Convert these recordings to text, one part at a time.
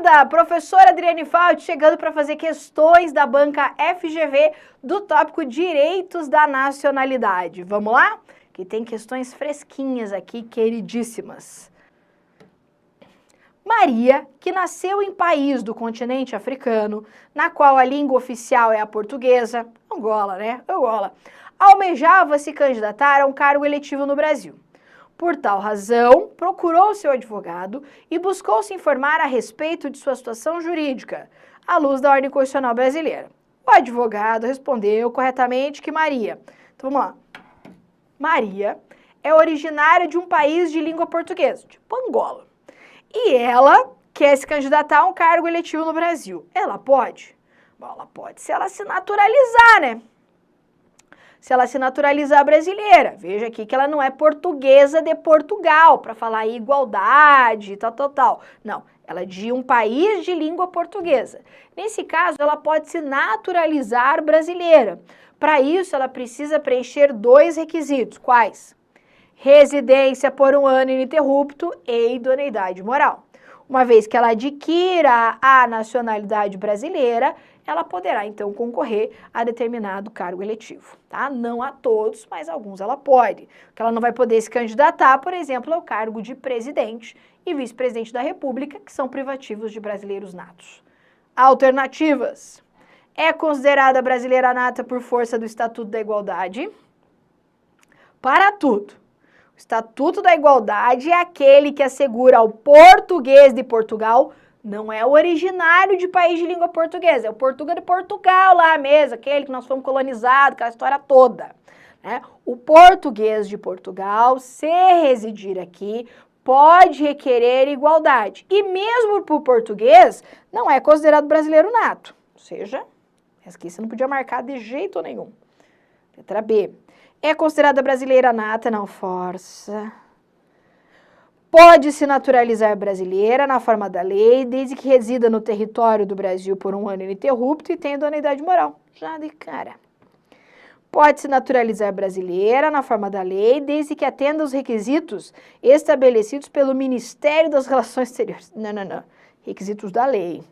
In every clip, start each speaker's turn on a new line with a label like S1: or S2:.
S1: moçada! Professora Adriane Falti chegando para fazer questões da banca FGV do tópico Direitos da Nacionalidade. Vamos lá? Que tem questões fresquinhas aqui, queridíssimas. Maria, que nasceu em país do continente africano, na qual a língua oficial é a portuguesa, Angola, né? Angola, almejava se candidatar a um cargo eletivo no Brasil. Por tal razão, procurou seu advogado e buscou se informar a respeito de sua situação jurídica, à luz da ordem constitucional brasileira. O advogado respondeu corretamente que Maria, então vamos lá, Maria é originária de um país de língua portuguesa, tipo Angola, e ela quer se candidatar a um cargo eletivo no Brasil. Ela pode? Bom, ela pode se ela se naturalizar, né? Se ela se naturalizar brasileira. Veja aqui que ela não é portuguesa de Portugal, para falar em igualdade e tal. Não, ela é de um país de língua portuguesa. Nesse caso, ela pode se naturalizar brasileira. Para isso, ela precisa preencher 2 requisitos. Quais? Residência por 1 ano ininterrupto e idoneidade moral. Uma vez que ela adquira a nacionalidade brasileira, ela poderá, então, concorrer a determinado cargo eletivo, tá? Não a todos, mas alguns ela pode. O que ela não vai poder se candidatar, por exemplo, é o cargo de presidente e vice-presidente da República, que são privativos de brasileiros natos. Alternativas. É considerada brasileira nata por força do Estatuto da Igualdade? Para tudo. O Estatuto da Igualdade é aquele que assegura ao português de Portugal, não é o originário de país de língua portuguesa, é o português de Portugal lá mesmo, aquele que nós fomos colonizados, aquela história toda, né? O português de Portugal, se residir aqui, pode requerer igualdade. E mesmo para o português, não é considerado brasileiro nato. Ou seja, essa aqui você não podia marcar de jeito nenhum. Letra B. É considerada brasileira nata, não força. Pode se naturalizar brasileira na forma da lei, desde que resida no território do Brasil por 1 ano ininterrupto e tenha idoneidade moral. Já de cara. Pode se naturalizar brasileira na forma da lei, desde que atenda aos requisitos estabelecidos pelo Ministério das Relações Exteriores. Não. Requisitos da lei.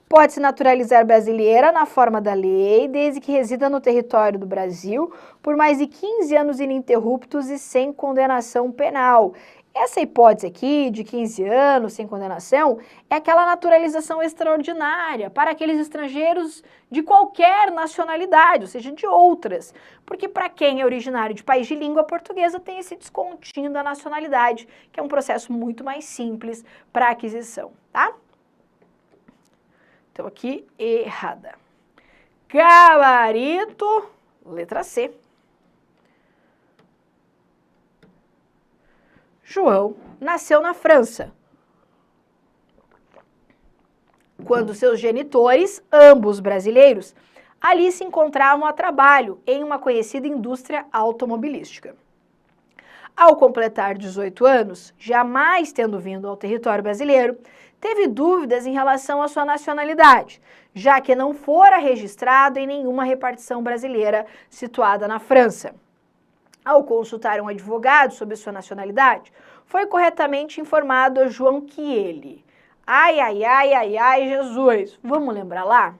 S1: Pode se naturalizar brasileira na forma da lei, desde que resida no território do Brasil por mais de 15 anos ininterruptos e sem condenação penal. Essa hipótese aqui, de 15 anos sem condenação, é aquela naturalização extraordinária para aqueles estrangeiros de qualquer nacionalidade, ou seja, de outras. Porque para quem é originário de país de língua portuguesa, tem esse descontinho da nacionalidade, que é um processo muito mais simples para aquisição, tá? Então, aqui, errada. Gabarito, letra C. João nasceu na França, quando seus genitores, ambos brasileiros, ali se encontravam a trabalho em uma conhecida indústria automobilística. Ao completar 18 anos, jamais tendo vindo ao território brasileiro, teve dúvidas em relação à sua nacionalidade, já que não fora registrado em nenhuma repartição brasileira situada na França. Ao consultar um advogado sobre sua nacionalidade, foi corretamente informado a João que ele... Ai, Jesus! Vamos lembrar lá?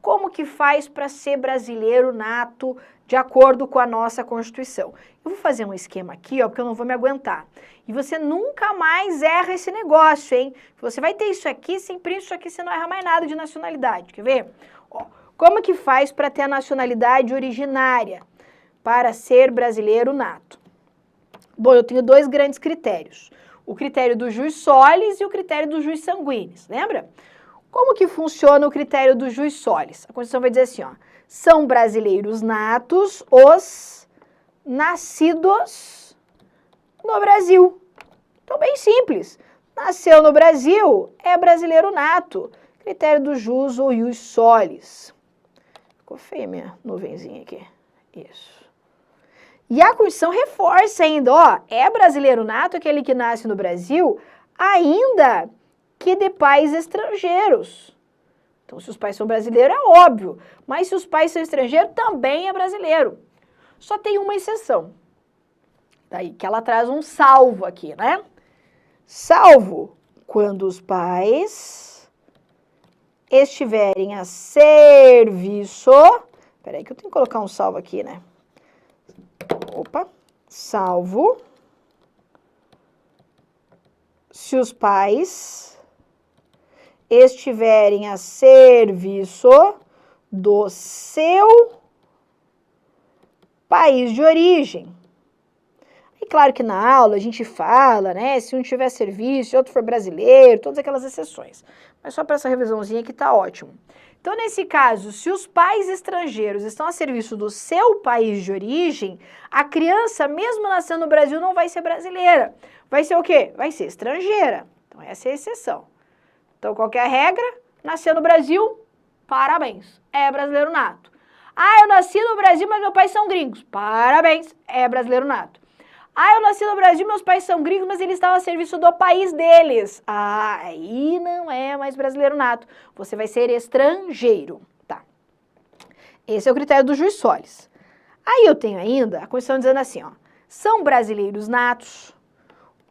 S1: Como que faz para ser brasileiro nato de acordo com a nossa Constituição? Eu vou fazer um esquema aqui, ó, porque eu não vou me aguentar. E você nunca mais erra esse negócio, hein? Você vai ter isso aqui, sem preencher isso aqui, você não erra mais nada de nacionalidade. Quer ver? Ó, como que faz para ter a nacionalidade originária? Para ser brasileiro nato. Bom, eu tenho 2 grandes critérios. O critério do jus solis e o critério do jus sanguinis, lembra? Como que funciona o critério do jus solis? A Constituição vai dizer assim, ó, são brasileiros natos os nascidos no Brasil. Então, bem simples. Nasceu no Brasil, é brasileiro nato. Critério do jus ou jus solis. Ficou feia minha nuvenzinha aqui. Isso. E a Constituição reforça ainda, ó, é brasileiro nato aquele que nasce no Brasil, ainda que de pais estrangeiros. Então, se os pais são brasileiros, é óbvio. Mas se os pais são estrangeiros, também é brasileiro. Só tem uma exceção. Daí que ela traz um salvo aqui, né? Salvo quando os pais estiverem a serviço... Peraí que eu tenho que colocar um salvo aqui, né? Opa, salvo. Se os pais estiverem a serviço do seu país de origem. E claro que na aula a gente fala, né, se um tiver serviço, se outro for brasileiro, todas aquelas exceções. Mas só para essa revisãozinha que tá ótimo. Então, nesse caso, se os pais estrangeiros estão a serviço do seu país de origem, a criança, mesmo nascendo no Brasil, não vai ser brasileira. Vai ser o quê? Vai ser estrangeira. Então, essa é a exceção. Então, qualquer regra, nasceu no Brasil, parabéns, é brasileiro nato. Ah, eu nasci no Brasil, mas meus pais são gringos. Parabéns, é brasileiro nato. Ah, eu nasci no Brasil, meus pais são gringos, mas eles estavam a serviço do país deles. Ah, aí não é mais brasileiro nato. Você vai ser estrangeiro, tá? Esse é o critério do juiz Solis. Aí eu tenho ainda a Constituição dizendo assim, ó. São brasileiros natos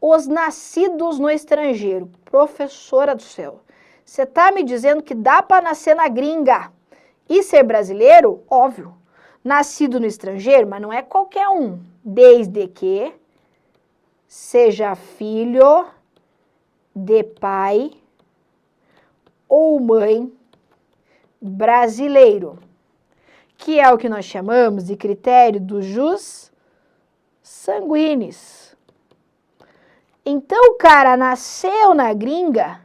S1: os nascidos no estrangeiro. Professora do céu, você tá me dizendo que dá para nascer na gringa e ser brasileiro? Óbvio. Nascido no estrangeiro, mas não é qualquer um. Desde que seja filho de pai ou mãe brasileiro, que é o que nós chamamos de critério do jus sanguinis. Então o cara nasceu na gringa,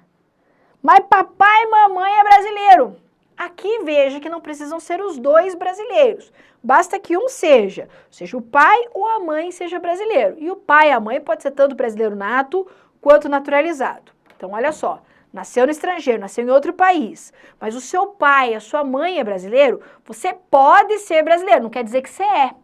S1: mas papai e mamãe é brasileiro. Aqui veja que não precisam ser os dois brasileiros. Basta que um seja o pai ou a mãe seja brasileiro. E o pai e a mãe pode ser tanto brasileiro nato quanto naturalizado. Então, olha só, nasceu no estrangeiro, nasceu em outro país, mas o seu pai, a sua mãe é brasileiro, você pode ser brasileiro, não quer dizer que você é.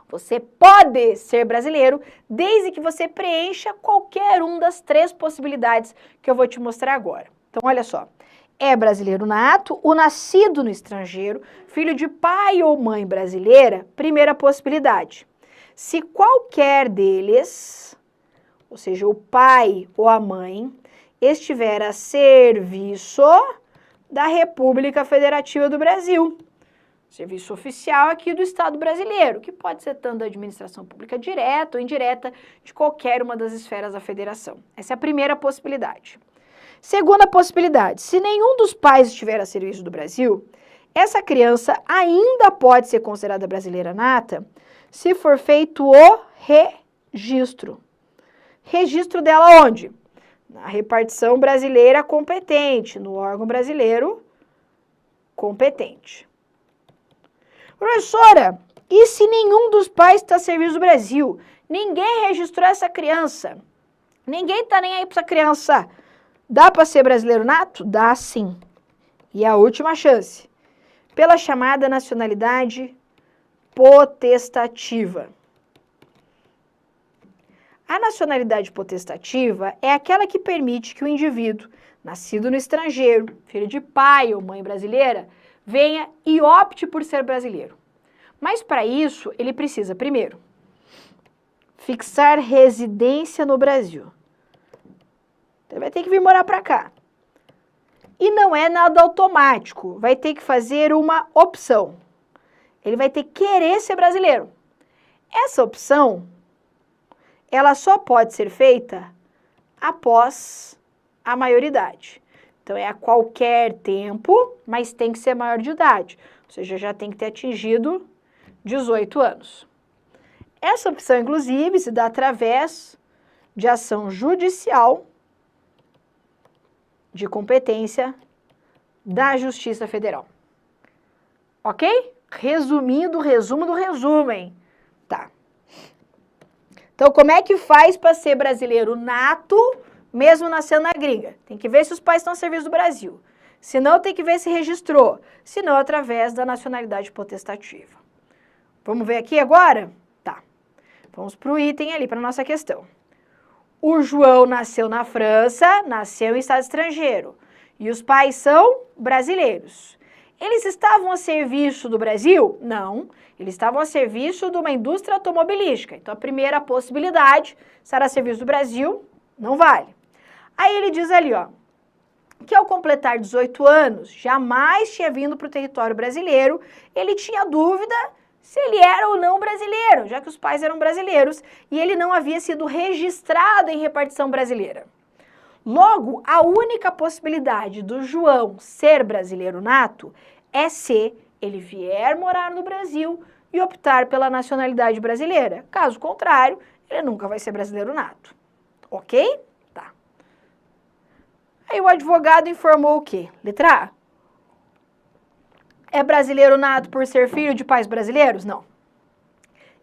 S1: Você pode ser brasileiro desde que você preencha qualquer uma das 3 possibilidades que eu vou te mostrar agora. Então, olha só. É brasileiro nato, o nascido no estrangeiro, filho de pai ou mãe brasileira, primeira possibilidade. Se qualquer deles, ou seja, o pai ou a mãe, estiver a serviço da República Federativa do Brasil, serviço oficial aqui do Estado brasileiro, que pode ser tanto da administração pública direta ou indireta de qualquer uma das esferas da federação. Essa é a primeira possibilidade. Segunda possibilidade, se nenhum dos pais estiver a serviço do Brasil, essa criança ainda pode ser considerada brasileira nata se for feito o registro. Registro dela onde? Na repartição brasileira competente, no órgão brasileiro competente. Professora, e se nenhum dos pais está a serviço do Brasil? Ninguém registrou essa criança. Ninguém está nem aí para essa criança. Dá para ser brasileiro nato? Dá sim. E a última chance, pela chamada nacionalidade potestativa. A nacionalidade potestativa é aquela que permite que o indivíduo, nascido no estrangeiro, filho de pai ou mãe brasileira, venha e opte por ser brasileiro. Mas para isso, ele precisa, primeiro, fixar residência no Brasil. Ele vai ter que vir morar para cá. E não é nada automático, vai ter que fazer uma opção. Ele vai ter que querer ser brasileiro. Essa opção, ela só pode ser feita após a maioridade. Então, é a qualquer tempo, mas tem que ser maior de idade. Ou seja, já tem que ter atingido 18 anos. Essa opção, inclusive, se dá através de ação judicial de competência da Justiça Federal. Ok? Resumindo o resumo do resumo, hein? Tá. Então, como é que faz para ser brasileiro nato, mesmo nascendo na gringa? Tem que ver se os pais estão a serviço do Brasil. Se não, tem que ver se registrou. Se não, através da nacionalidade potestativa. Vamos ver aqui agora? Tá. Vamos para o item ali, para a nossa questão. O João nasceu na França, nasceu em estado estrangeiro. E os pais são brasileiros. Eles estavam a serviço do Brasil? Não. Eles estavam a serviço de uma indústria automobilística. Então, a primeira possibilidade, estar a serviço do Brasil, não vale. Aí ele diz ali, ó, que ao completar 18 anos, jamais tinha vindo para o território brasileiro, ele tinha dúvida se ele era ou não brasileiro, já que os pais eram brasileiros e ele não havia sido registrado em repartição brasileira. Logo, a única possibilidade do João ser brasileiro nato é se ele vier morar no Brasil e optar pela nacionalidade brasileira. Caso contrário, ele nunca vai ser brasileiro nato. Ok? Tá. Aí o advogado informou o quê? Letra A. É brasileiro nato por ser filho de pais brasileiros? Não.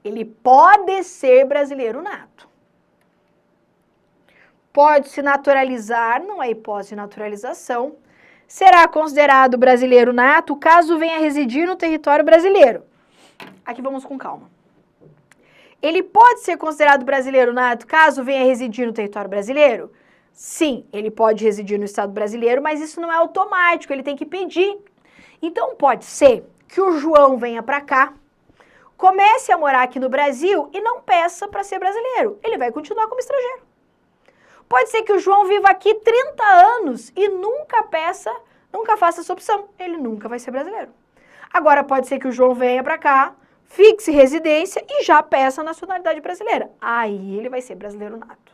S1: Ele pode ser brasileiro nato. Pode se naturalizar, não é hipótese de naturalização. Será considerado brasileiro nato caso venha residir no território brasileiro. Aqui vamos com calma. Ele pode ser considerado brasileiro nato caso venha residir no território brasileiro? Sim, ele pode residir no estado brasileiro, mas isso não é automático, ele tem que pedir. Então pode ser que o João venha para cá, comece a morar aqui no Brasil e não peça para ser brasileiro. Ele vai continuar como estrangeiro. Pode ser que o João viva aqui 30 anos e nunca faça essa opção. Ele nunca vai ser brasileiro. Agora pode ser que o João venha para cá, fixe residência e já peça a nacionalidade brasileira. Aí ele vai ser brasileiro nato.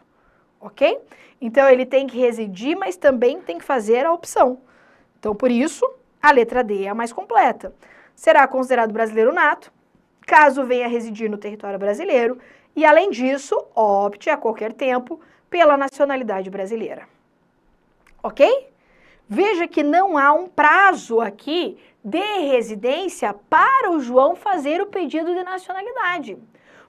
S1: Ok? Então ele tem que residir, mas também tem que fazer a opção. Então por isso, a letra D é a mais completa. Será considerado brasileiro nato, caso venha residir no território brasileiro, e além disso, opte a qualquer tempo pela nacionalidade brasileira. Ok? Veja que não há um prazo aqui de residência para o João fazer o pedido de nacionalidade.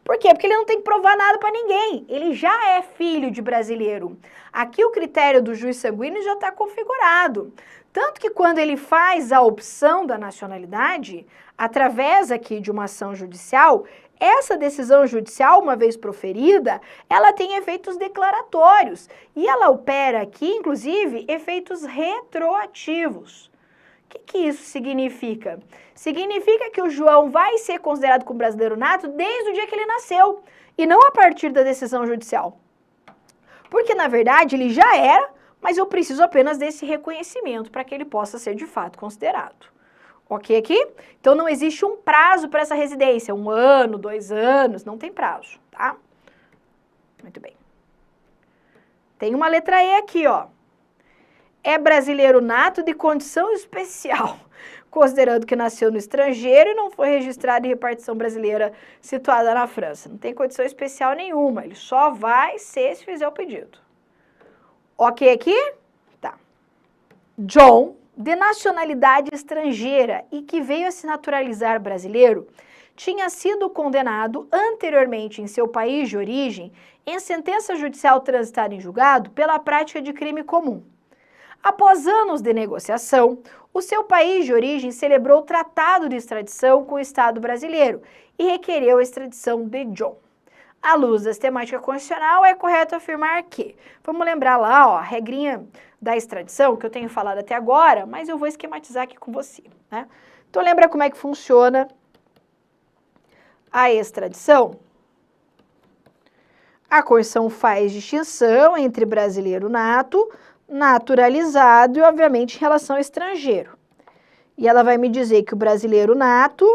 S1: Por quê? Porque ele não tem que provar nada para ninguém. Ele já é filho de brasileiro. Aqui o critério do juiz sanguíneo já está configurado. Tanto que quando ele faz a opção da nacionalidade, através aqui de uma ação judicial, essa decisão judicial, uma vez proferida, ela tem efeitos declaratórios. E ela opera aqui, inclusive, efeitos retroativos. O que isso significa? Significa que o João vai ser considerado como brasileiro nato desde o dia que ele nasceu, e não a partir da decisão judicial. Porque, na verdade, ele já era, mas eu preciso apenas desse reconhecimento para que ele possa ser, de fato, considerado. Ok aqui? Então, não existe um prazo para essa residência, 1 ano, 2 anos, não tem prazo, tá? Muito bem. Tem uma letra E aqui, ó. É brasileiro nato de condição especial, considerando que nasceu no estrangeiro e não foi registrado em repartição brasileira situada na França. Não tem condição especial nenhuma, ele só vai ser se fizer o pedido. Ok aqui? Tá. John, de nacionalidade estrangeira e que veio a se naturalizar brasileiro, tinha sido condenado anteriormente em seu país de origem, em sentença judicial transitada em julgado, pela prática de crime comum. Após anos de negociação, o seu país de origem celebrou o tratado de extradição com o Estado brasileiro e requereu a extradição de John. À luz da temática constitucional, é correto afirmar que, vamos lembrar lá, ó, a regrinha da extradição, que eu tenho falado até agora, mas eu vou esquematizar aqui com você, né? Então lembra como é que funciona a extradição? A Constituição faz distinção entre brasileiro nato, naturalizado e, obviamente, em relação ao estrangeiro. E ela vai me dizer que o brasileiro nato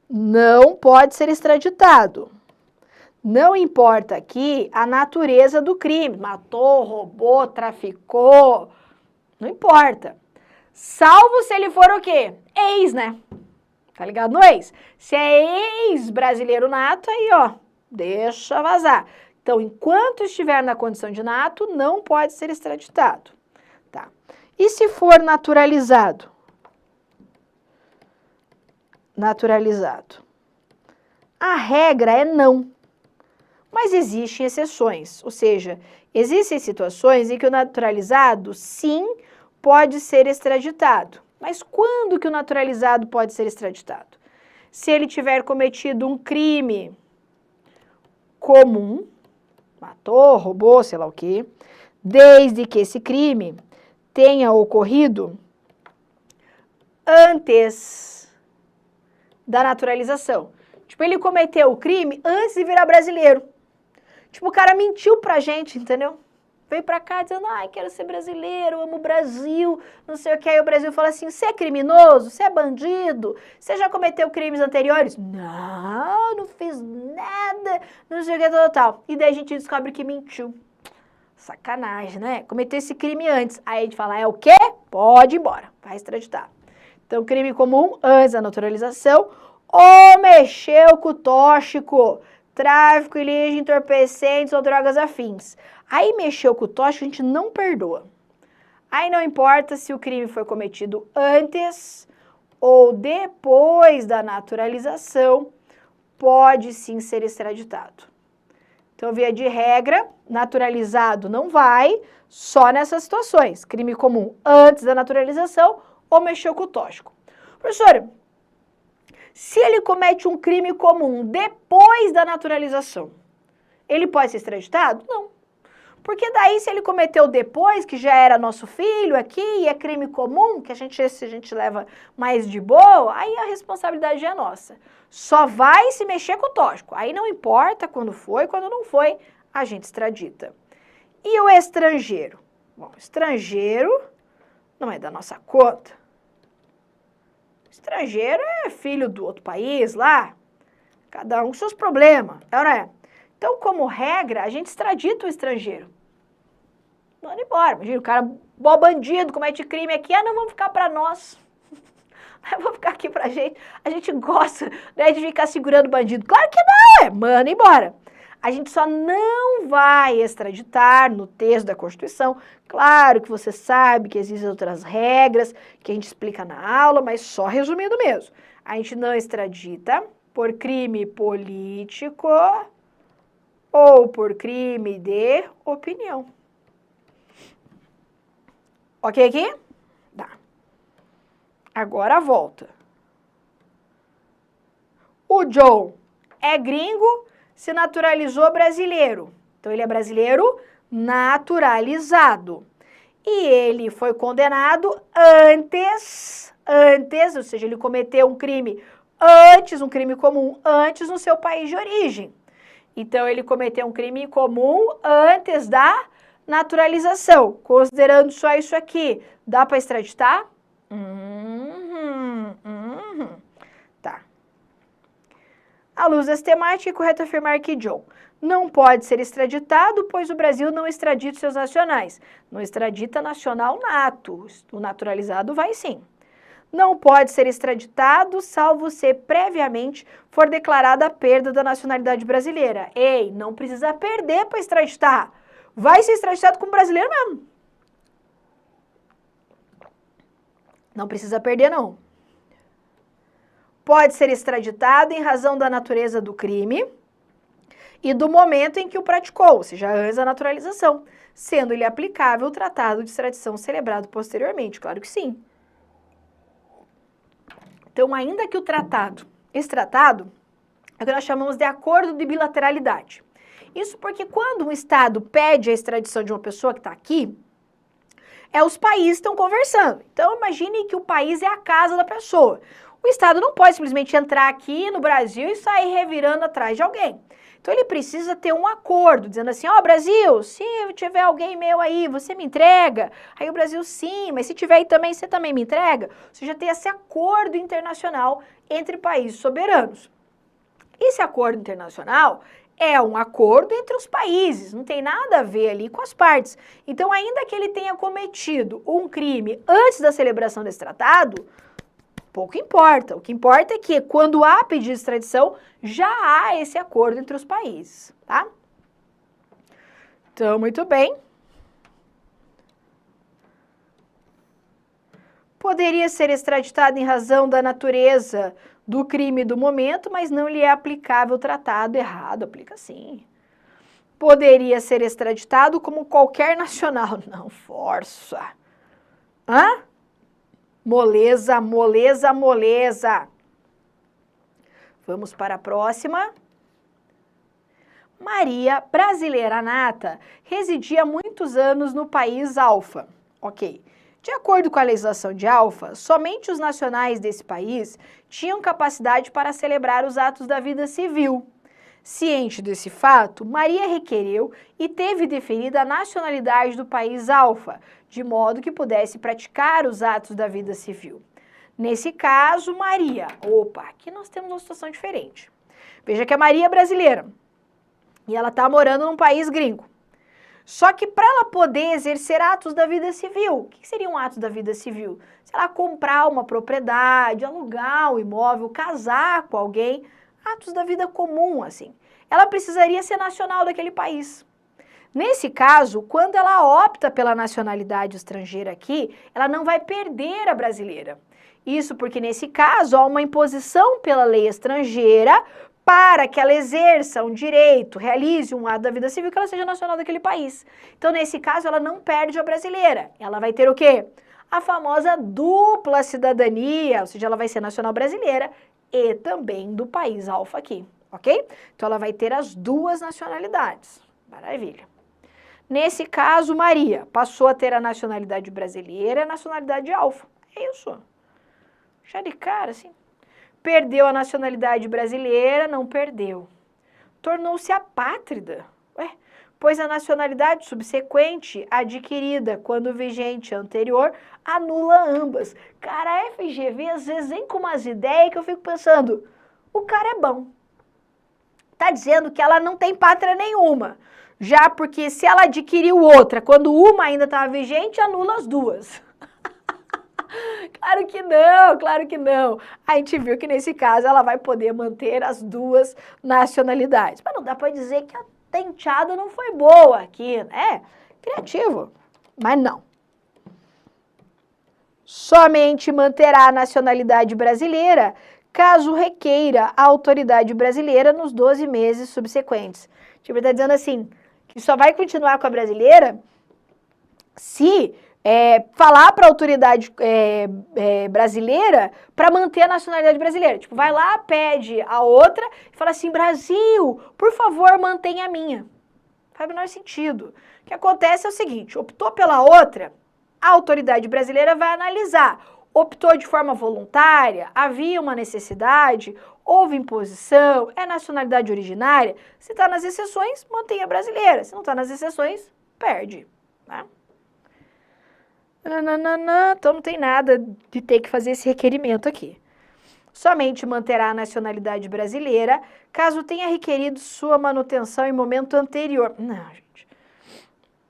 S1: não pode ser extraditado. Não importa aqui a natureza do crime, matou, roubou, traficou, não importa. Salvo se ele for o quê? Ex, né? Tá ligado no ex? Se é ex-brasileiro nato, aí ó, deixa vazar. Então, enquanto estiver na condição de nato, não pode ser extraditado. Tá. E se for naturalizado? Naturalizado. A regra é não. Mas existem exceções, ou seja, existem situações em que o naturalizado, sim, pode ser extraditado. Mas quando que o naturalizado pode ser extraditado? Se ele tiver cometido um crime comum, matou, roubou, sei lá o quê, desde que esse crime tenha ocorrido antes da naturalização. Tipo, ele cometeu o crime antes de virar brasileiro. Tipo, o cara mentiu pra gente, entendeu? veio pra cá dizendo, ai, quero ser brasileiro, amo o Brasil, não sei o que. Aí o Brasil fala assim, você é criminoso? Você é bandido? Você já cometeu crimes anteriores? Não, não fiz nada, não sei o que, tal. E daí a gente descobre que mentiu. Sacanagem, né? Cometeu esse crime antes. Aí a gente fala, é o quê? Pode ir embora, vai extraditar. Então, crime comum antes da naturalização, ou mexeu com o tóxico, tráfico ilícito, entorpecentes ou drogas afins. Aí mexeu com o tóxico, a gente não perdoa. Aí não importa se o crime foi cometido antes ou depois da naturalização, pode sim ser extraditado. Então, via de regra, naturalizado não vai, só nessas situações. Crime comum antes da naturalização ou mexeu com o tóxico. Professora, se ele comete um crime comum depois da naturalização, ele pode ser extraditado? Não. Porque daí, se ele cometeu depois, que já era nosso filho aqui, e é crime comum, que a gente leva mais de boa, aí a responsabilidade é nossa. Só vai se mexer com o tóxico. Aí não importa quando foi, quando não foi, a gente extradita. E o estrangeiro? Bom, estrangeiro não é da nossa conta. Estrangeiro é filho do outro país lá, cada um com seus problemas, não é? Então, como regra, a gente extradita o estrangeiro. Manda embora. Imagina, o cara, bom bandido, comete crime aqui, não, vamos ficar pra nós. Vamos ficar aqui pra gente. A gente gosta, né, de ficar segurando bandido. Claro que não, manda embora. A gente só não vai extraditar no texto da Constituição. Claro que você sabe que existem outras regras que a gente explica na aula, mas só resumindo mesmo. A gente não extradita por crime político ou por crime de opinião. Ok aqui? Tá. Agora volta. O John é gringo, se naturalizou brasileiro. Então, ele é brasileiro naturalizado. E ele foi condenado antes, ou seja, ele cometeu um crime antes, um crime comum antes no seu país de origem. Então, ele cometeu um crime comum antes da naturalização. Considerando só isso aqui, dá para extraditar? Tá. À luz dessa temática, é correto afirmar que John não pode ser extraditado, pois o Brasil não extradita seus nacionais. Não extradita nacional nato. O naturalizado vai sim. Não pode ser extraditado, salvo se previamente for declarada a perda da nacionalidade brasileira. Ei, não precisa perder para extraditar. Vai ser extraditado como brasileiro mesmo. Não precisa perder, não. Pode ser extraditado em razão da natureza do crime e do momento em que o praticou, ou seja, antes da naturalização, sendo-lhe aplicável o tratado de extradição celebrado posteriormente. Claro que sim. Então, ainda que esse tratado é o que nós chamamos de acordo de bilateralidade. Isso porque quando um Estado pede a extradição de uma pessoa que está aqui, os países estão conversando. Então, imagine que o país é a casa da pessoa. O Estado não pode simplesmente entrar aqui no Brasil e sair revirando atrás de alguém. Então, ele precisa ter um acordo, dizendo assim, ó, Brasil, se tiver alguém meu aí, você me entrega. Aí o Brasil, sim, mas se tiver aí também, você também me entrega. Você já tem esse acordo internacional entre países soberanos. Esse acordo internacional é um acordo entre os países, não tem nada a ver ali com as partes. Então, ainda que ele tenha cometido um crime antes da celebração desse tratado, pouco importa. O que importa é que, quando há pedido de extradição, já há esse acordo entre os países, tá? Então, muito bem. Poderia ser extraditado em razão da natureza do crime do momento, mas não lhe é aplicável o tratado. Errado, aplica sim. Poderia ser extraditado como qualquer nacional. Não, força. Hã? Moleza, moleza, moleza. Vamos para a próxima. Maria, brasileira nata, residia há muitos anos no país Alfa. Ok. De acordo com a legislação de Alfa, somente os nacionais desse país tinham capacidade para celebrar os atos da vida civil. Ciente desse fato, Maria requereu e teve deferida a nacionalidade do país alfa, de modo que pudesse praticar os atos da vida civil. Nesse caso, Maria, aqui nós temos uma situação diferente. Veja que a Maria é brasileira e ela está morando num país gringo. Só que para ela poder exercer atos da vida civil, o que seriam atos da vida civil? Se ela comprar uma propriedade, alugar um imóvel, casar com alguém, atos da vida comum, assim. Ela precisaria ser nacional daquele país. Nesse caso, quando ela opta pela nacionalidade estrangeira aqui, ela não vai perder a brasileira. Isso porque, nesse caso, há uma imposição pela lei estrangeira para que ela exerça um direito, realize um ato da vida civil, que ela seja nacional daquele país. Então, nesse caso, ela não perde a brasileira. Ela vai ter o quê? A famosa dupla cidadania, ou seja, ela vai ser nacional brasileira e também do país alfa aqui, ok? Então, ela vai ter as duas nacionalidades. Maravilha. Nesse caso, Maria passou a ter a nacionalidade brasileira e a nacionalidade alfa. É isso. Já de cara, assim. Perdeu a nacionalidade brasileira, não perdeu. Tornou-se apátrida, pois a nacionalidade subsequente adquirida quando vigente anterior anula ambas. Cara, a FGV às vezes vem com umas ideias que eu fico pensando, o cara é bom. Tá dizendo que ela não tem pátria nenhuma, já porque se ela adquiriu outra, quando uma ainda estava vigente, anula as duas. Claro que não, claro que não. A gente viu que nesse caso ela vai poder manter as duas nacionalidades. Mas não dá para dizer que a tenteada não foi boa aqui, né? Criativo, mas não. Somente manterá a nacionalidade brasileira caso requeira a autoridade brasileira nos 12 meses subsequentes. Tipo, ele está dizendo assim, que só vai continuar com a brasileira se falar para a autoridade brasileira para manter a nacionalidade brasileira. Tipo, vai lá, pede a outra e fala assim, Brasil, por favor, mantenha a minha. Faz o menor sentido. O que acontece é o seguinte, optou pela outra, a autoridade brasileira vai analisar. Optou de forma voluntária, havia uma necessidade, houve imposição, é nacionalidade originária. Se está nas exceções, mantém a brasileira. Se não está nas exceções, perde, né? Então não tem nada de ter que fazer esse requerimento aqui. Somente manterá a nacionalidade brasileira caso tenha requerido sua manutenção em momento anterior. Não, gente.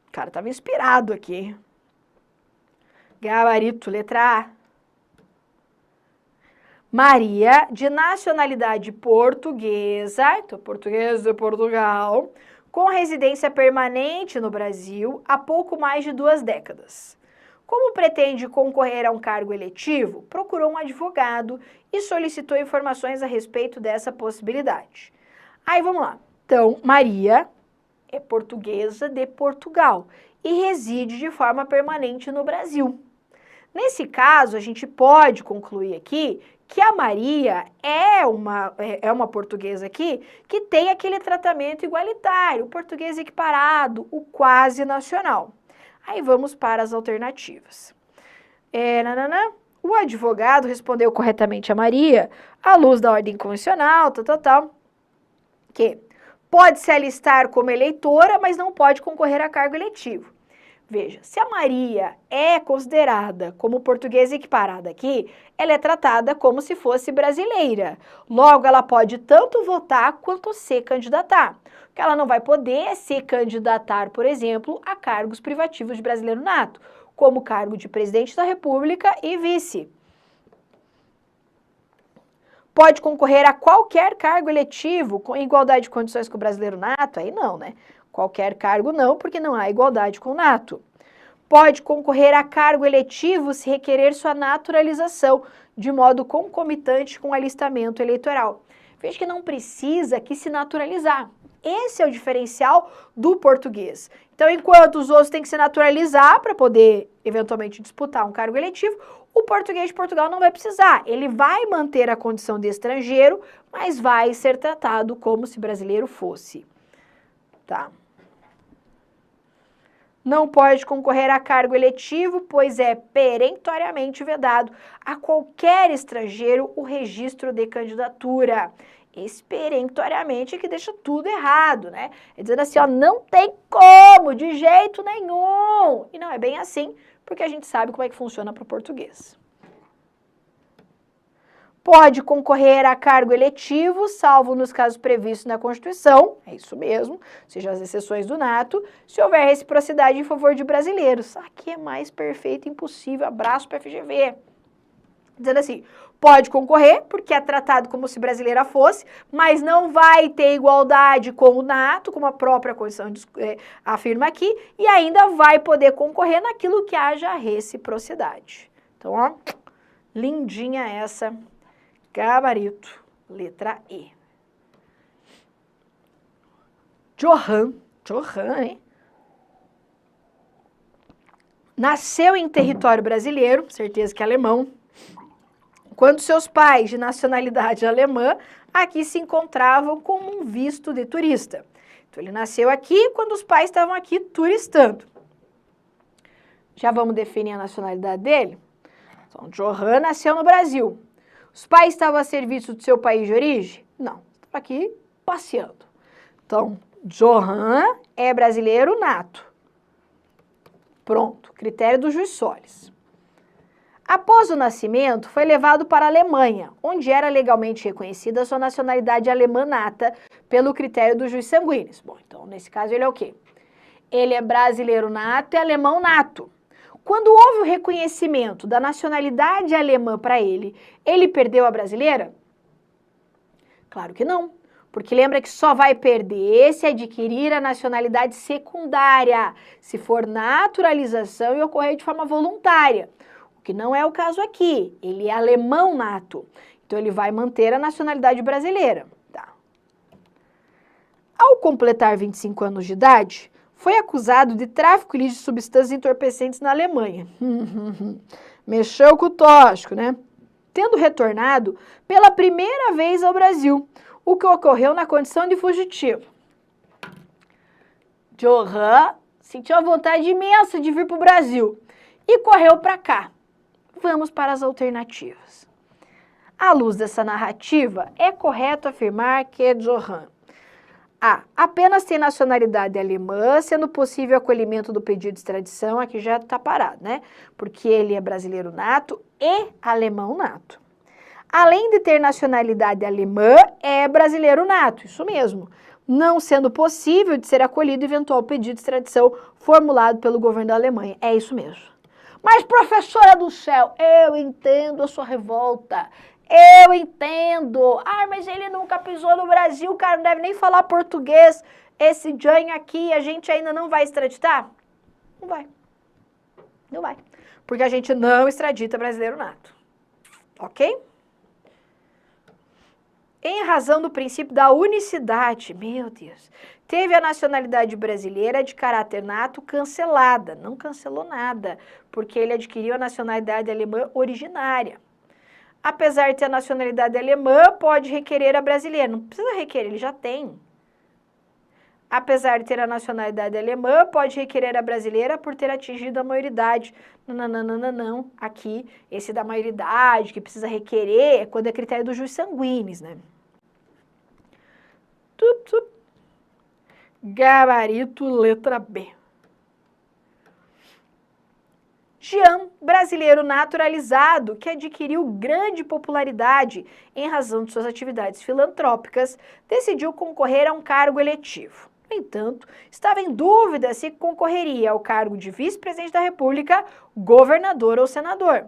S1: O cara estava inspirado aqui. Gabarito, letra A. Maria, de nacionalidade portuguesa, então portuguesa de Portugal, com residência permanente no Brasil há pouco mais de 2 décadas. Como pretende concorrer a um cargo eletivo, procurou um advogado e solicitou informações a respeito dessa possibilidade. Aí vamos lá. Então, Maria é portuguesa de Portugal e reside de forma permanente no Brasil. Nesse caso, a gente pode concluir aqui que a Maria é uma portuguesa aqui que tem aquele tratamento igualitário, o português equiparado, o quase nacional. Aí vamos para as alternativas. O advogado respondeu corretamente a Maria, à luz da ordem convencional, que pode se alistar como eleitora, mas não pode concorrer a cargo eletivo. Veja, se a Maria é considerada como portuguesa equiparada aqui, ela é tratada como se fosse brasileira. Logo, ela pode tanto votar quanto se candidatar. Porque ela não vai poder se candidatar, por exemplo, a cargos privativos de brasileiro nato, como cargo de presidente da República e vice. Pode concorrer a qualquer cargo eletivo com igualdade de condições com o brasileiro nato? Aí não, né? Qualquer cargo não, porque não há igualdade com o nato. Pode concorrer a cargo eletivo se requerer sua naturalização, de modo concomitante com o alistamento eleitoral. Veja que não precisa aqui se naturalizar. Esse é o diferencial do português. Então, enquanto os outros têm que se naturalizar para poder, eventualmente, disputar um cargo eletivo, o português de Portugal não vai precisar. Ele vai manter a condição de estrangeiro, mas vai ser tratado como se brasileiro fosse. Tá? Não pode concorrer a cargo eletivo, pois é perentoriamente vedado a qualquer estrangeiro o registro de candidatura. Peremptoriamente, que deixa tudo errado, né? É dizendo assim, ó, não tem como, de jeito nenhum. E não é bem assim, porque a gente sabe como é que funciona para o português. Pode concorrer a cargo eletivo, salvo nos casos previstos na Constituição, é isso mesmo, ou seja, as exceções do nato, se houver reciprocidade em favor de brasileiros. Aqui é mais perfeito impossível, abraço para a FGV. Dizendo assim, pode concorrer, porque é tratado como se brasileira fosse, mas não vai ter igualdade com o nato, como a própria Constituição afirma aqui, e ainda vai poder concorrer naquilo que haja reciprocidade. Então, ó, lindinha essa, gabarito, letra E. Johann, hein? Nasceu em território brasileiro, certeza que é alemão, quando seus pais, de nacionalidade alemã, aqui se encontravam com um visto de turista. Então, ele nasceu aqui quando os pais estavam aqui turistando. Já vamos definir a nacionalidade dele? Então, Johann nasceu no Brasil. Os pais estavam a serviço do seu país de origem? Não, estavam aqui passeando. Então, Johann é brasileiro nato. Pronto, critério do juiz Solis. Após o nascimento, foi levado para a Alemanha, onde era legalmente reconhecida a sua nacionalidade alemã nata pelo critério do juiz sanguíneo. Bom, então, nesse caso, ele é o quê? Ele é brasileiro nato e alemão nato. Quando houve o reconhecimento da nacionalidade alemã para ele perdeu a brasileira? Claro que não, porque lembra que só vai perder se adquirir a nacionalidade secundária, se for naturalização e ocorrer de forma voluntária. Que não é o caso aqui, ele é alemão nato, então ele vai manter a nacionalidade brasileira. Tá. Ao completar 25 anos de idade, foi acusado de tráfico ilícito de substâncias entorpecentes na Alemanha. Mexeu com o tóxico, né? Tendo retornado pela primeira vez ao Brasil, o que ocorreu na condição de fugitivo. Johann sentiu a vontade imensa de vir para o Brasil e correu para cá. Vamos para as alternativas. À luz dessa narrativa, é correto afirmar que Johann A. Apenas tem nacionalidade alemã, sendo possível o acolhimento do pedido de extradição, aqui já está parado, né? Porque ele é brasileiro nato e alemão nato. Além de ter nacionalidade alemã, é brasileiro nato, isso mesmo. Não sendo possível de ser acolhido eventual pedido de extradição formulado pelo governo da Alemanha. É isso mesmo. Mas, professora do céu, eu entendo a sua revolta, eu entendo. Ah, mas ele nunca pisou no Brasil, o cara não deve nem falar português. Esse Jane aqui, a gente ainda não vai extraditar? Não vai. Não vai. Porque a gente não extradita brasileiro nato. Ok? Em razão do princípio da unicidade, meu Deus, teve a nacionalidade brasileira de caráter nato cancelada, não cancelou nada, porque ele adquiriu a nacionalidade alemã originária. Apesar de ter a nacionalidade alemã, pode requerer a brasileira, não precisa requerer, ele já tem. Apesar de ter a nacionalidade alemã, pode requerer a brasileira por ter atingido a maioridade. Não, aqui, esse da maioridade, que precisa requerer, é quando é critério do juiz sanguíneos, né? Gabarito, letra B. Jean, brasileiro naturalizado, que adquiriu grande popularidade em razão de suas atividades filantrópicas, decidiu concorrer a um cargo eletivo. No entanto, estava em dúvida se concorreria ao cargo de vice-presidente da República, governador ou senador.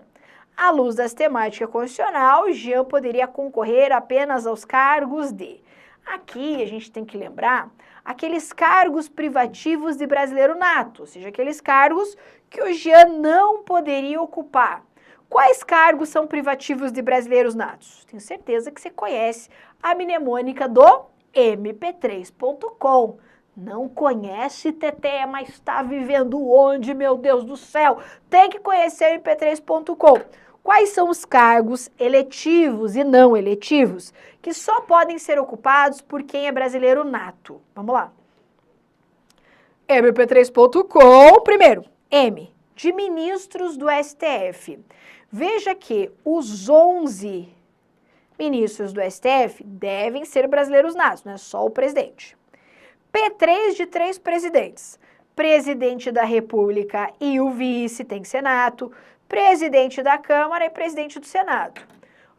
S1: À luz das temáticas constitucional, Jean poderia concorrer apenas aos cargos de... Aqui a gente tem que lembrar aqueles cargos privativos de brasileiro nato, ou seja, aqueles cargos que o Jean não poderia ocupar. Quais cargos são privativos de brasileiros natos? Tenho certeza que você conhece a mnemônica do mp3.com. Não conhece, Teté, mas está vivendo onde, meu Deus do céu? Tem que conhecer o mp3.com. Quais são os cargos eletivos e não eletivos que só podem ser ocupados por quem é brasileiro nato? Vamos lá. mp3.com, primeiro, M, de ministros do STF. Veja que os 11 ministros do STF devem ser brasileiros natos, não é só o presidente. P3 de 3 presidentes. Presidente da República e o vice tem que ser nato, presidente da Câmara e presidente do Senado.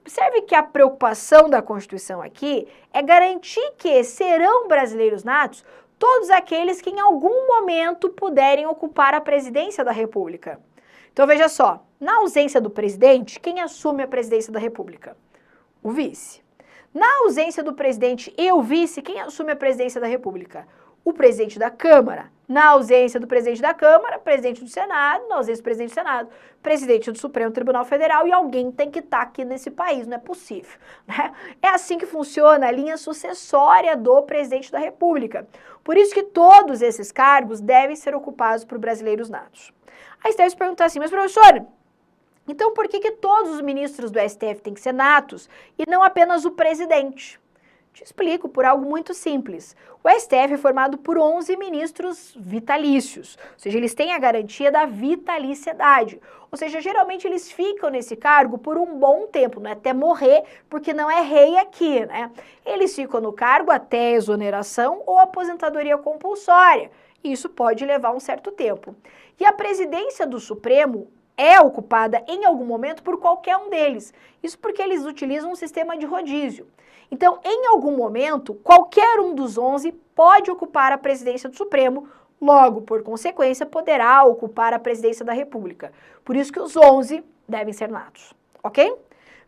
S1: Observe que a preocupação da Constituição aqui é garantir que serão brasileiros natos todos aqueles que em algum momento puderem ocupar a presidência da República. Então veja só, na ausência do presidente, quem assume a presidência da República? O vice. Na ausência do presidente e o vice, quem assume a presidência da República? O presidente da Câmara. Na ausência do presidente da Câmara, presidente do Senado. Na ausência do presidente do Senado, presidente do Supremo Tribunal Federal. E alguém tem que estar aqui nesse país, não é possível, né? É assim que funciona a linha sucessória do presidente da República. Por isso que todos esses cargos devem ser ocupados por brasileiros natos. Aí você deve se perguntar assim, mas professora, então por que todos os ministros do STF têm que ser natos e não apenas o presidente? Te explico por algo muito simples. O STF é formado por 11 ministros vitalícios, ou seja, eles têm a garantia da vitaliciedade. Ou seja, geralmente eles ficam nesse cargo por um bom tempo, não é até morrer, porque não é rei aqui, né? Eles ficam no cargo até exoneração ou aposentadoria compulsória. Isso pode levar um certo tempo. E a presidência do Supremo é ocupada em algum momento por qualquer um deles. Isso porque eles utilizam um sistema de rodízio. Então, em algum momento, qualquer um dos 11 pode ocupar a presidência do Supremo, logo, por consequência, poderá ocupar a presidência da República. Por isso que os 11 devem ser natos, ok?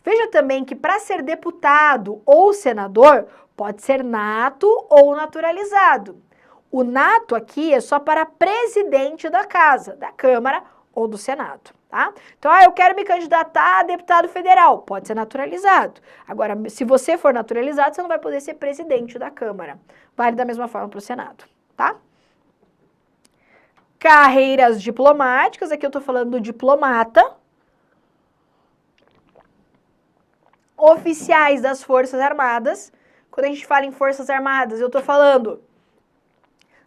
S1: Veja também que para ser deputado ou senador, pode ser nato ou naturalizado. O nato aqui é só para presidente da casa, da Câmara ou do Senado, tá? Então, eu quero me candidatar a deputado federal, pode ser naturalizado. Agora, se você for naturalizado, você não vai poder ser presidente da Câmara. Vale da mesma forma para o Senado, tá? Carreiras diplomáticas, aqui eu tô falando do diplomata. Oficiais das Forças Armadas. Quando a gente fala em Forças Armadas, eu tô falando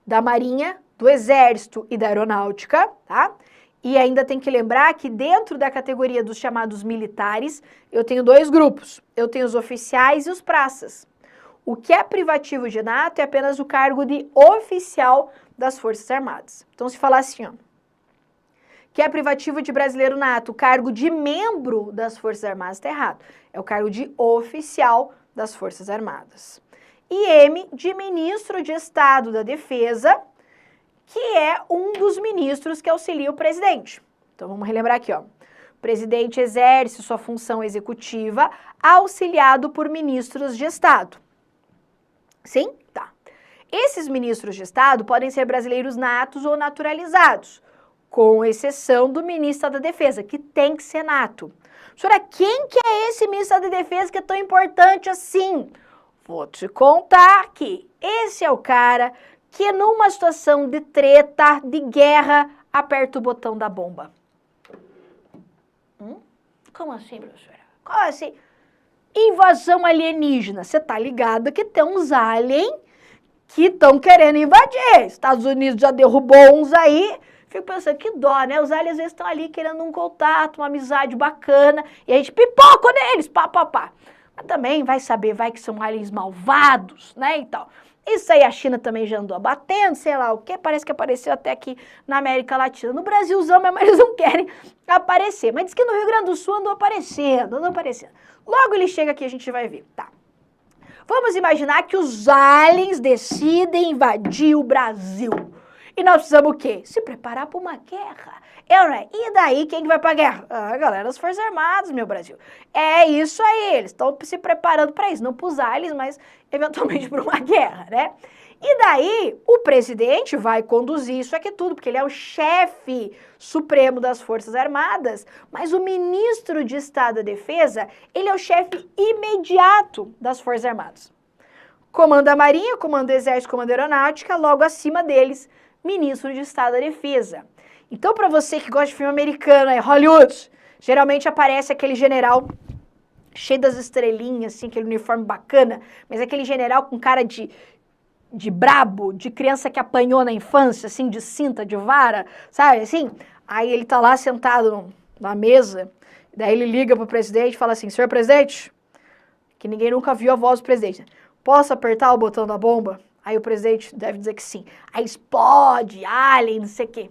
S1: da Marinha, do Exército e da Aeronáutica, tá? E ainda tem que lembrar que dentro da categoria dos chamados militares, eu tenho dois grupos. Eu tenho os oficiais e os praças. O que é privativo de nato é apenas o cargo de oficial das Forças Armadas. Então, se falar assim, ó, que é privativo de brasileiro nato, o cargo de membro das Forças Armadas, está errado. É o cargo de oficial das Forças Armadas. E M, de ministro de Estado da Defesa, que é um dos ministros que auxilia o presidente. Então, vamos relembrar aqui, ó. O presidente exerce sua função executiva auxiliado por ministros de Estado. Sim? Tá. Esses ministros de Estado podem ser brasileiros natos ou naturalizados, com exceção do ministro da Defesa, que tem que ser nato. Senhora, quem que é esse ministro da Defesa que é tão importante assim? Vou te contar aqui. Esse é o cara que numa situação de treta, de guerra, aperta o botão da bomba. Como assim, professora? Como assim? Invasão alienígena. Você tá ligado que tem uns aliens que estão querendo invadir. Estados Unidos já derrubou uns aí. Fico pensando, que dó, né? Os aliens às vezes estão ali querendo um contato, uma amizade bacana, e a gente pipoca neles, pá. Mas também vai saber, vai que são aliens malvados, né, e tal. Isso aí a China também já andou abatendo, sei lá o que, parece que apareceu até aqui na América Latina. No Brasilzão mesmo eles não querem aparecer, mas diz que no Rio Grande do Sul andou aparecendo. Logo ele chega aqui, a gente vai ver, tá. Vamos imaginar que os aliens decidem invadir o Brasil. E nós precisamos o quê? Se preparar para uma guerra. E daí quem que vai para a guerra? A galera das Forças Armadas, meu Brasil. É isso aí, eles estão se preparando para isso. Não para os aliens, mas eventualmente para uma guerra, né? E daí o presidente vai conduzir isso aqui tudo, porque ele é o chefe supremo das Forças Armadas, mas o ministro de Estado da Defesa, ele é o chefe imediato das Forças Armadas. Comanda a Marinha, comanda o Exército, comanda a Aeronáutica, logo acima deles, ministro de Estado da Defesa. Então, para você que gosta de filme americano, Hollywood, geralmente aparece aquele general cheio das estrelinhas, assim, aquele uniforme bacana, mas aquele general com cara de brabo, de criança que apanhou na infância, assim, de cinta, de vara, sabe, assim? Aí ele tá lá sentado na mesa, daí ele liga pro presidente e fala assim, senhor presidente, que ninguém nunca viu a voz do presidente. Posso apertar o botão da bomba? Aí o presidente deve dizer que sim. Aí explode, alien, não sei o quê.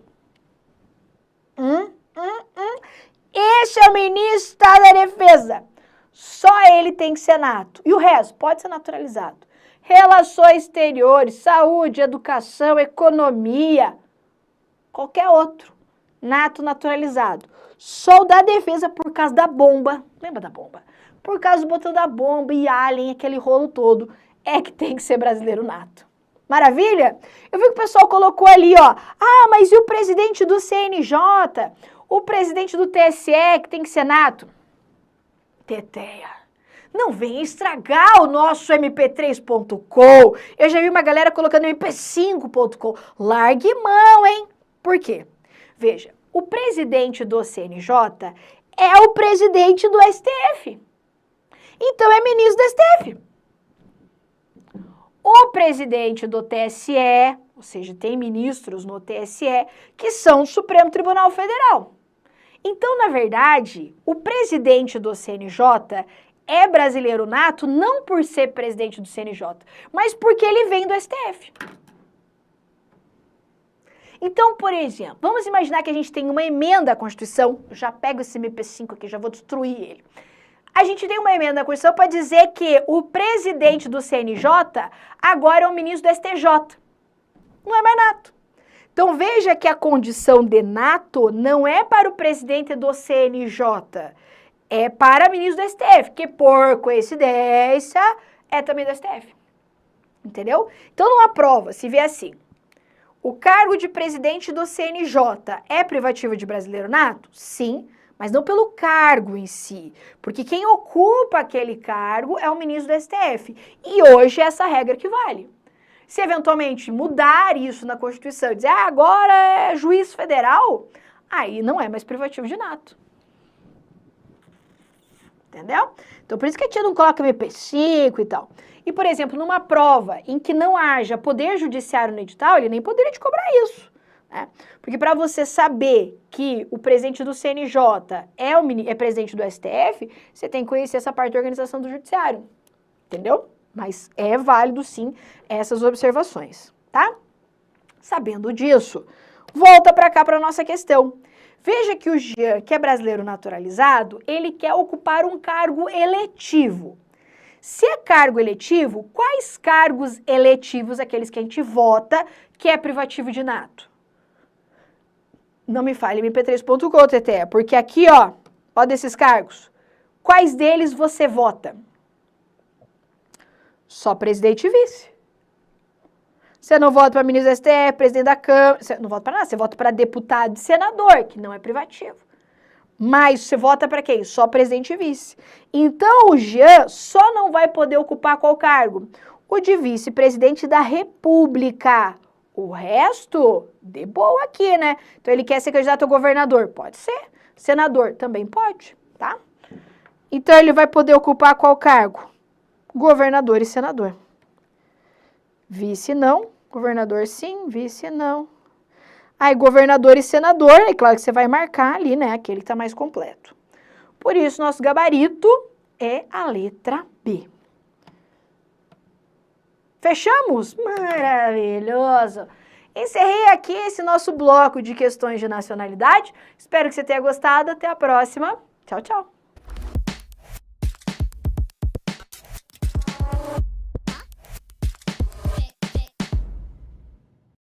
S1: Esse é o ministro da Defesa. Só ele tem que ser nato. E o resto pode ser naturalizado. Relações exteriores, saúde, educação, economia, qualquer outro. Nato naturalizado. Só o da defesa por causa da bomba. Lembra da bomba? Por causa do botão da bomba e alien, aquele rolo todo, é que tem que ser brasileiro nato. Maravilha? Eu vi que o pessoal colocou ali, ó. Ah, mas e o presidente do CNJ? O presidente do TSE, que tem que ser nato? Teteia. Não venha estragar o nosso mp3.com. Eu já vi uma galera colocando mp5.com. Largue mão, hein? Por quê? Veja, o presidente do CNJ é o presidente do STF. Então é ministro do STF. O presidente do TSE, ou seja, tem ministros no TSE, que são do Supremo Tribunal Federal. Então, na verdade, o presidente do CNJ é brasileiro nato não por ser presidente do CNJ, mas porque ele vem do STF. Então, por exemplo, vamos imaginar que a gente tem uma emenda à Constituição, eu já pego esse MP5 aqui, já vou destruir ele. A gente tem uma emenda à Constituição para dizer que o presidente do CNJ agora é o ministro do STJ. Não é mais nato. Então, veja que a condição de nato não é para o presidente do CNJ, é para o ministro do STF, que por coincidência é também do STF. Entendeu? Então, numa prova, se vier assim, o cargo de presidente do CNJ é privativo de brasileiro nato? Sim, mas não pelo cargo em si, porque quem ocupa aquele cargo é o ministro do STF. E hoje é essa regra que vale. Se eventualmente mudar isso na Constituição e dizer, agora é juiz federal, aí não é mais privativo de nato. Entendeu? Então, por isso que a tia não coloca MP5 e tal. E, por exemplo, numa prova em que não haja poder judiciário no edital, ele nem poderia te cobrar isso. Né? Porque para você saber que o presidente do CNJ é presidente do STF, você tem que conhecer essa parte da organização do judiciário. Entendeu? Mas é válido, sim, essas observações, tá? Sabendo disso, volta para cá para a nossa questão. Veja que o Jean, que é brasileiro naturalizado, ele quer ocupar um cargo eletivo. Se é cargo eletivo, quais cargos eletivos, aqueles que a gente vota, que é privativo de nato? Não me fale mp3.com, Teté, porque aqui, ó desses cargos, quais deles você vota? Só presidente e vice. Você não vota para ministro do STF, presidente da Câmara, você não vota para nada, você vota para deputado e senador, que não é privativo. Mas você vota para quem? Só presidente e vice. Então, o Jean só não vai poder ocupar qual cargo? O de vice-presidente da República. O resto, de boa aqui, né? Então, ele quer ser candidato a governador? Pode ser. Senador? Também pode, tá? Então, ele vai poder ocupar qual cargo? Governador e senador. Vice não, governador sim, vice não. Aí, governador e senador, é claro que você vai marcar ali, né, aquele que está mais completo. Por isso, nosso gabarito é a letra B. Fechamos? Maravilhoso! Encerrei aqui esse nosso bloco de questões de nacionalidade. Espero que você tenha gostado. Até a próxima. Tchau, tchau!